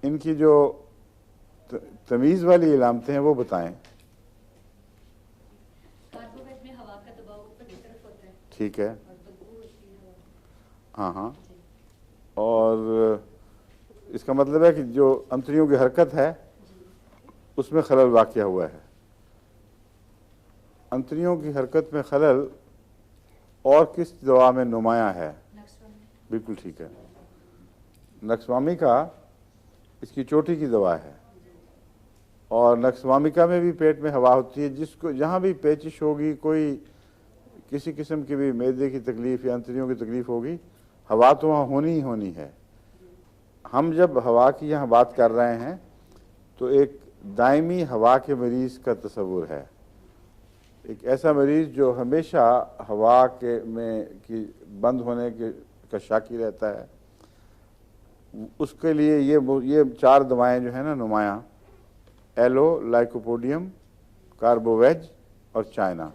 ان کی جو تمیز والی علامتیں ہیں وہ بتائیں. کاربوویج میں ہوا کا دباؤ اوپر کی طرف ہوتا ہے. ٹھیک ہے. اور بدبو ہوتی ہے ہوا. ہاں ہاں. اور اس کا مطلب ہے کہ جو انتڑیوں کی حرکت ہے اس میں خلل واقع ہوا ہے. انتڑیوں کی حرکت میں خلل اور کس دوا میں نمایاں ہے؟ بالکل ٹھیک ہے. نکسوامیکا اس کی چوٹی کی دوا ہے. اور نکسوامیکا میں بھی پیٹ میں ہوا ہوتی ہے. جس کو جہاں بھی پیچش ہوگی، کوئی کسی قسم کی بھی معدے کی تکلیف یا انتڑیوں کی تکلیف ہوگی، ہوا تو وہاں ہونی ہی ہونی ہے. ہم جب ہوا کی یہاں بات کر رہے ہیں تو ایک دائمی ہوا کے مریض کا تصور ہے. ایک ایسا مریض جو ہمیشہ ہوا کے میں کی بند ہونے کا شاکی رہتا ہے، اس کے لیے یہ 4 دوائیں جو ہیں نا نمایاں: ایلو، لائکوپوڈیم، کاربوویج اور چائنا.